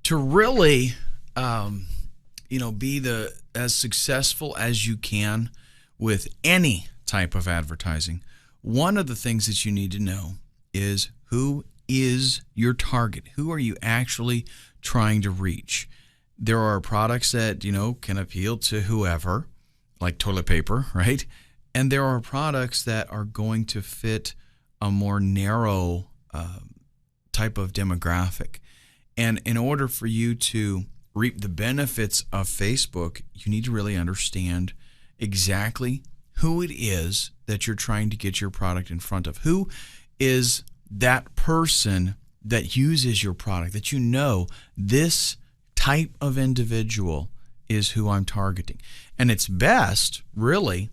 to really, be as successful as you can with any type of advertising, one of the things that you need to know is who is your target? Who are you actually trying to reach? There are products that, can appeal to whoever, like toilet paper, right? And there are products that are going to fit a more narrow type of demographic. And in order for you to reap the benefits of Facebook, you need to really understand exactly who it is that you're trying to get your product in front of. Who is that person that uses your product, that this type of individual is who I'm targeting. And it's best, really,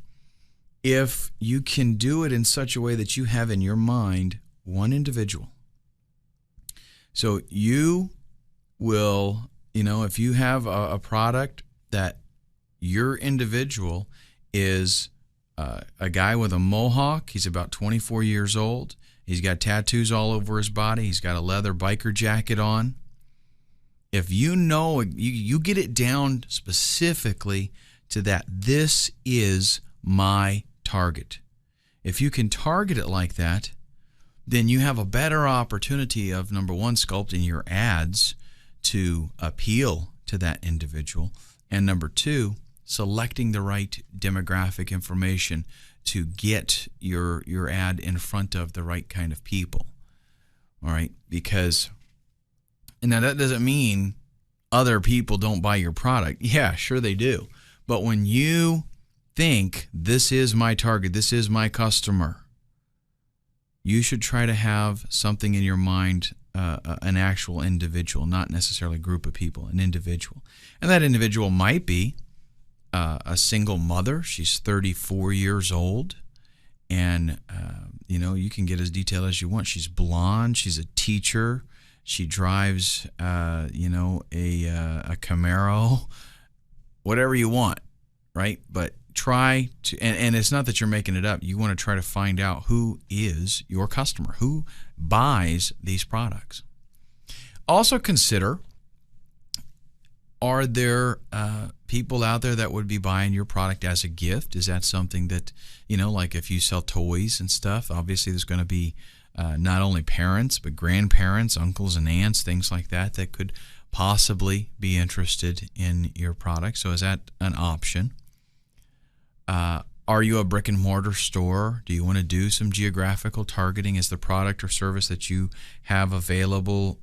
if you can do it in such a way that you have in your mind one individual. So you will, if you have a product that your individual is a guy with a mohawk, he's about 24 years old, he's got tattoos all over his body, he's got a leather biker jacket on. If you get it down specifically to that, this is my target. If you can target it like that, then you have a better opportunity of, number one, sculpting your ads to appeal to that individual, and number two, selecting the right demographic information to get your ad in front of the right kind of people. All right, because now that doesn't mean other people don't buy your product. Yeah, sure they do. But when you think this is my target, this is my customer, you should try to have something in your mind, an actual individual, not necessarily a group of people, an individual. And that individual might be a single mother. She's 34 years old, and you can get as detailed as you want. She's blonde. She's a teacher. She drives, a Camaro, whatever you want, right? But try to, and it's not that you're making it up. You want to try to find out who is your customer, who buys these products. Also consider, are there people out there that would be buying your product as a gift? Is that something that, like if you sell toys and stuff, obviously there's going to be not only parents, but grandparents, uncles and aunts, things like that could possibly be interested in your product. So is that an option? Are you a brick and mortar store? Do you want to do some geographical targeting? Is the product or service that you have available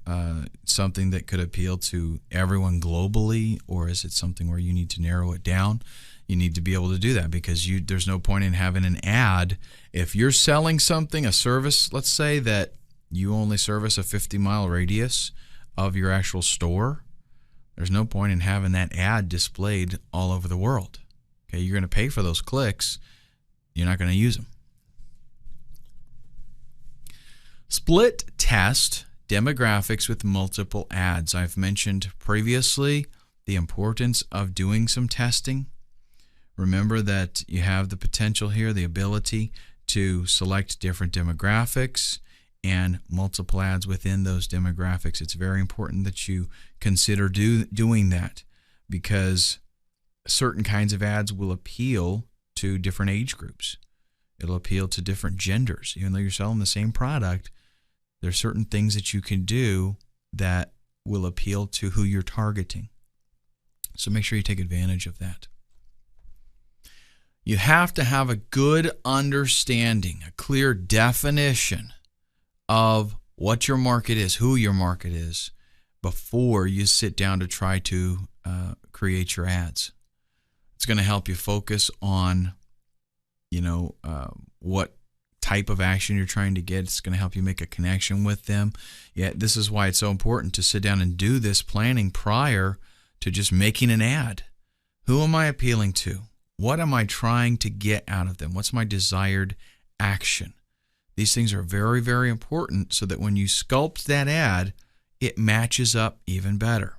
something that could appeal to everyone globally, or is it something where you need to narrow it down? You need to be able to do that, because there's no point in having an ad. If you're selling something, a service, let's say that you only service a 50-mile radius of your actual store, there's no point in having that ad displayed all over the world. Okay, you're going to pay for those clicks. You're not going to use them. Split test demographics with multiple ads. I've mentioned previously the importance of doing some testing. Remember that you have the potential here, the ability to select different demographics and multiple ads within those demographics. It's very important that you consider doing that, because certain kinds of ads will appeal to different age groups. It'll appeal to different genders. Even though you're selling the same product, there's certain things that you can do that will appeal to who you're targeting. So make sure you take advantage of that. You have to have a good understanding, a clear definition of what your market is, who your market is, before you sit down to try to create your ads. It's going to help you focus on, what type of action you're trying to get. It's going to help you make a connection with them. Yeah, this is why it's so important to sit down and do this planning prior to just making an ad. Who am I appealing to? What am I trying to get out of them? What's my desired action? These things are very, very important so that when you sculpt that ad, it matches up even better.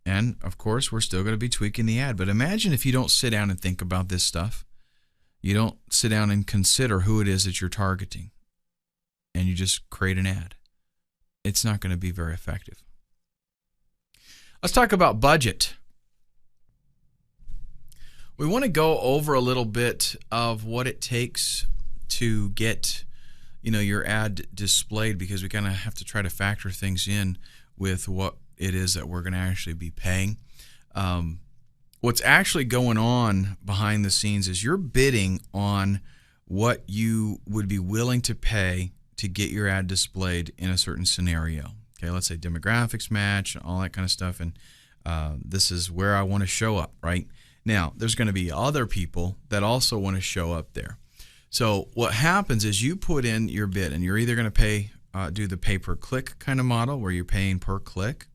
And, of course, we're still going to be tweaking the ad. But imagine if you don't sit down and think about this stuff. You don't sit down and consider who it is that you're targeting, and you just create an ad. It's not going to be very effective. Let's talk about budget. We want to go over a little bit of what it takes to get, your ad displayed, because we kind of have to try to factor things in with what it is that we're going to actually be paying. What's actually going on behind the scenes is you're bidding on what you would be willing to pay to get your ad displayed in a certain scenario. Okay, let's say demographics match, all that kind of stuff, and this is where I want to show up, right? Now, there's going to be other people that also want to show up there. So what happens is you put in your bid, and you're either going to do the pay-per-click kind of model where you're paying per click,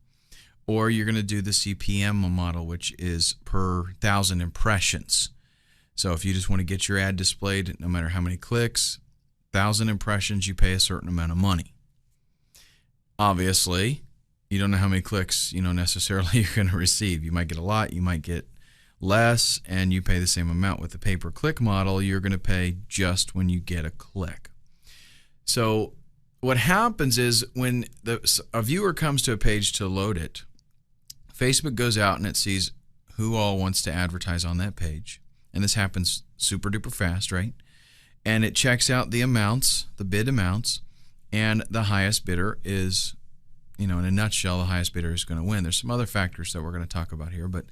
or you're going to do the CPM model, which is per 1,000 impressions. So if you just want to get your ad displayed, no matter how many clicks, 1,000 impressions, you pay a certain amount of money. Obviously, you don't know how many clicks, necessarily you're going to receive. You might get a lot, you might get less, and you pay the same amount. With the pay-per-click model, you're going to pay just when you get a click. So what happens is when a viewer comes to a page to load it, Facebook goes out and it sees who all wants to advertise on that page. And this happens super duper fast, right? And it checks out the amounts, the bid amounts, and the highest bidder is, in a nutshell, the highest bidder is going to win. There's some other factors that we're going to talk about here, but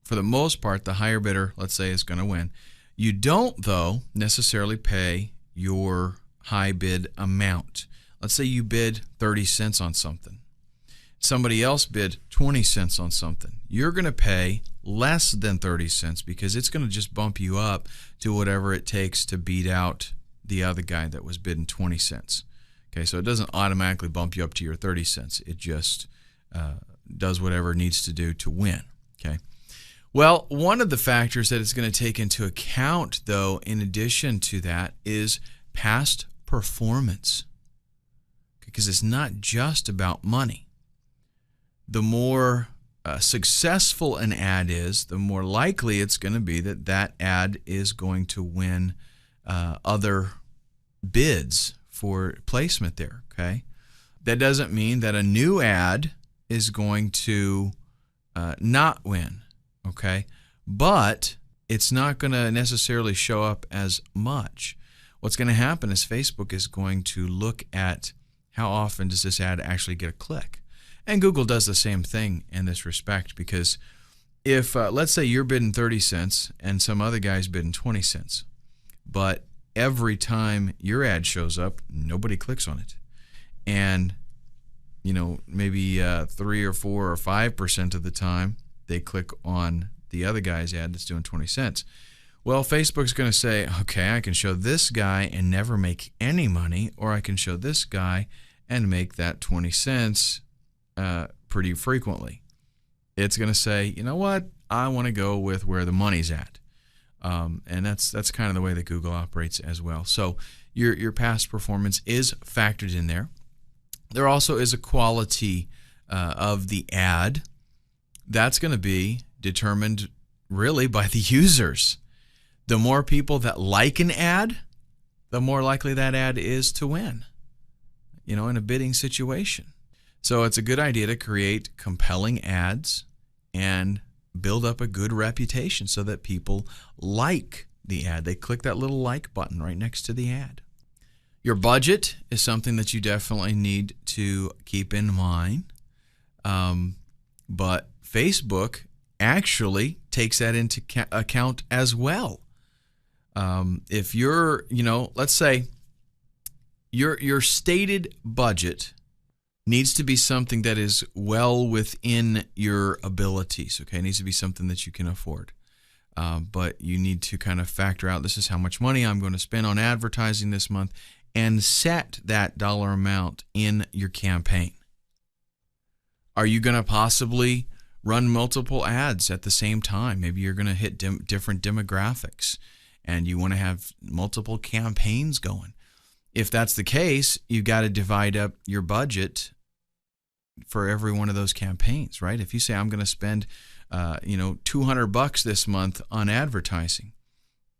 for the most part, the higher bidder, let's say, is going to win. You don't, though, necessarily pay your high bid amount. Let's say you bid 30 cents on something. Somebody else bid 20 cents on something. You're going to pay less than 30 cents because it's going to just bump you up to whatever it takes to beat out the other guy that was bidding 20 cents. Okay, so it doesn't automatically bump you up to your 30 cents. It just does whatever it needs to do to win. Okay. Well, one of the factors that it's going to take into account, though, in addition to that, is past performance. Because it's not just about money. The more successful an ad is, the more likely it's going to be that that ad is going to win other bids for placement there. Okay, that doesn't mean that a new ad is going to not win. Okay, but it's not going to necessarily show up as much. What's going to happen is Facebook is going to look at how often does this ad actually get a click. And Google does the same thing in this respect, because if, let's say you're bidding 30 cents and some other guy's bidding 20 cents, but every time your ad shows up, nobody clicks on it. And, maybe 3 or 4 or 5% of the time they click on the other guy's ad that's doing 20 cents. Well, Facebook's going to say, okay, I can show this guy and never make any money, or I can show this guy and make that 20 cents pretty frequently. It's going to say, you know what, I want to go with where the money's at. And that's kind of the way that Google operates as well. So your past performance is factored in there. There also is a quality of the ad. That's going to be determined really by the users. The more people that like an ad, the more likely that ad is to win, in a bidding situation. So it's a good idea to create compelling ads and build up a good reputation so that people like the ad. They click that little like button right next to the ad. Your budget is something that you definitely need to keep in mind. But Facebook actually takes that into account as well. If you're, let's say your stated budget needs to be something that is well within your abilities. Okay, it needs to be something that you can afford. But you need to kind of factor out, this is how much money I'm going to spend on advertising this month, and set that dollar amount in your campaign. Are you going to possibly run multiple ads at the same time? Maybe you're going to hit different demographics, and you want to have multiple campaigns going. If that's the case, you've got to divide up your budget for every one of those campaigns, right? If you say, I'm going to spend, $200 this month on advertising,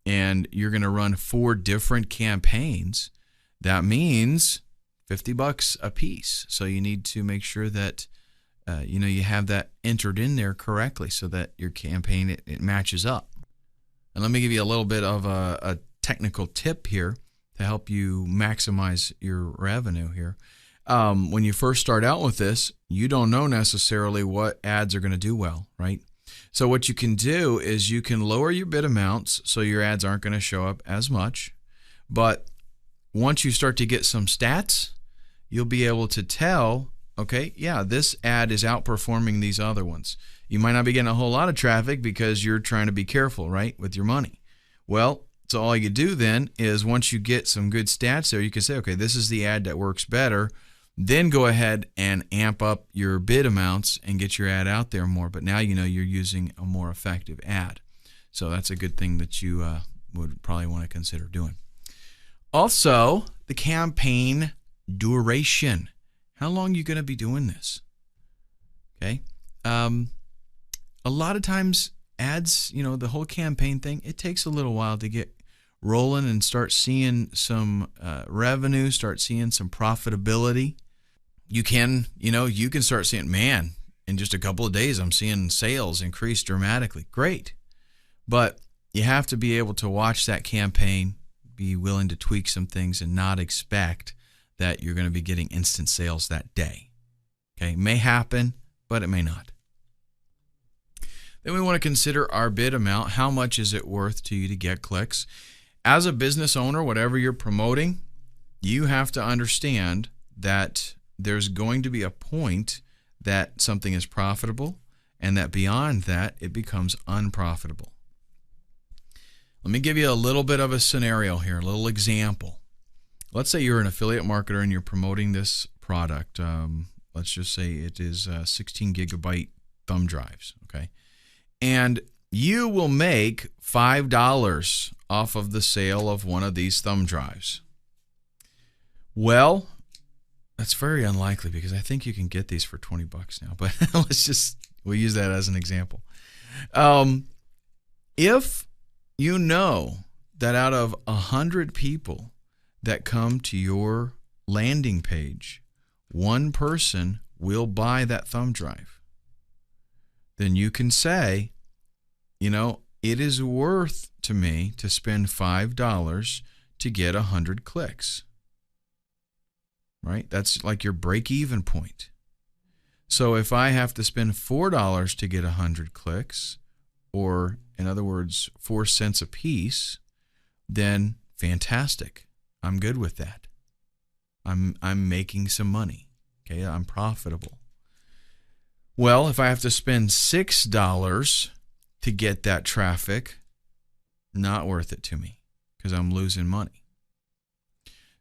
and you're going to run 4 different campaigns, that means $50 a piece. So you need to make sure that you have that entered in there correctly so that your campaign, it matches up. And let me give you a little bit of a technical tip here to help you maximize your revenue here. When you first start out with this, you don't know necessarily what ads are going to do well, right? So what you can do is you can lower your bid amounts so your ads aren't going to show up as much. But once you start to get some stats, you'll be able to tell, okay, yeah, this ad is outperforming these other ones. You might not be getting a whole lot of traffic because you're trying to be careful, right, with your money. Well, so all you do then is once you get some good stats there, you can say, okay, this is the ad that works better. Then go ahead and amp up your bid amounts and get your ad out there more. But now you know you're using a more effective ad. So that's a good thing that you would probably want to consider doing. Also, the campaign duration. How long are you going to be doing this? Okay. A lot of times ads, the whole campaign thing, it takes a little while to get rolling and start seeing some revenue, start seeing some profitability. You can start seeing, man, in just a couple of days, I'm seeing sales increase dramatically. Great. But you have to be able to watch that campaign, be willing to tweak some things and not expect that you're going to be getting instant sales that day. Okay, it may happen, but it may not. Then we want to consider our bid amount. How much is it worth to you to get clicks? As a business owner, whatever you're promoting, you have to understand that there's going to be a point that something is profitable and that beyond that, it becomes unprofitable. Let me give you a little bit of a scenario here, a little example. Let's say you're an affiliate marketer and you're promoting this product. Let's just say it is 16 gigabyte thumb drives, okay? And you will make $5 off of the sale of one of these thumb drives. Well, that's very unlikely because I think you can get these for $20 now, but we'll use that as an example. If you know that out of 100 people that come to your landing page, one person will buy that thumb drive, then you can say, it is worth to me to spend $5 to get 100 clicks. Right? That's like your break-even point. So if I have to spend $4 to get 100 clicks, or in other words, 4 cents a piece, then fantastic. I'm good with that. I'm making some money. Okay, I'm profitable. Well, if I have to spend $6 to get that traffic, not worth it to me because I'm losing money.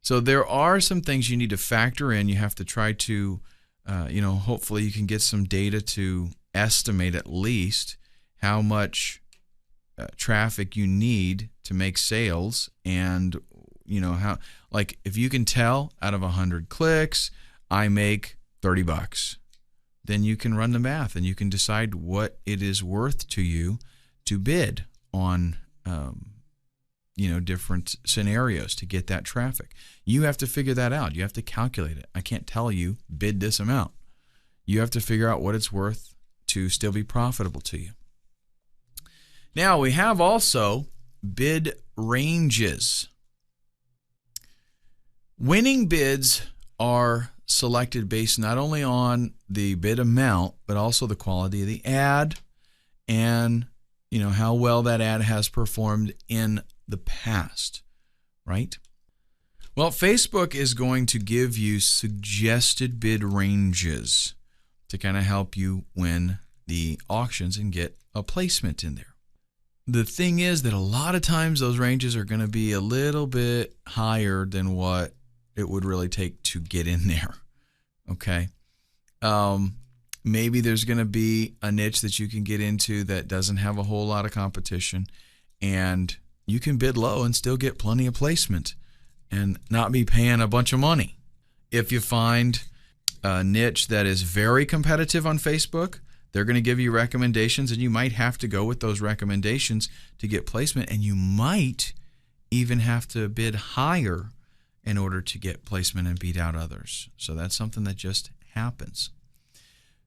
So there are some things you need to factor in. You have to try to, hopefully you can get some data to estimate at least how much traffic you need to make sales, and how, like, if you can tell out of 100 clicks I make $30, then you can run the math and you can decide what it is worth to you to bid on different scenarios to get that traffic. You have to figure that out. You have to calculate it. I can't tell you bid this amount. You have to figure out what it's worth to still be profitable to you. Now we have also bid ranges. Winning bids are selected based not only on the bid amount, but also the quality of the ad and how well that ad has performed in the past, right? Well, Facebook is going to give you suggested bid ranges to kind of help you win the auctions and get a placement in there. The thing is that a lot of times those ranges are going to be a little bit higher than what it would really take to get in there, okay? Maybe there's going to be a niche that you can get into that doesn't have a whole lot of competition, and you can bid low and still get plenty of placement and not be paying a bunch of money. If you find a niche that is very competitive on Facebook, they're going to give you recommendations, and you might have to go with those recommendations to get placement, and you might even have to bid higher in order to get placement and beat out others. So that's something that just happens.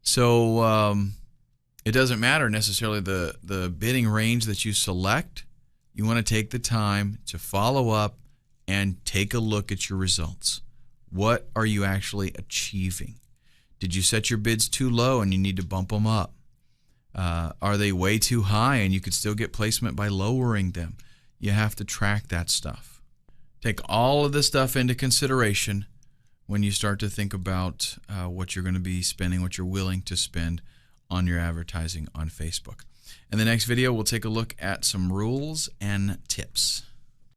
So it doesn't matter necessarily the bidding range that you select. You want to take the time to follow up and take a look at your results. What are you actually achieving? Did you set your bids too low and you need to bump them up? Are they way too high and you could still get placement by lowering them? You have to track that stuff. Take all of this stuff into consideration when you start to think about what you're going to be spending, what you're willing to spend on your advertising on Facebook. In the next video, we'll take a look at some rules and tips.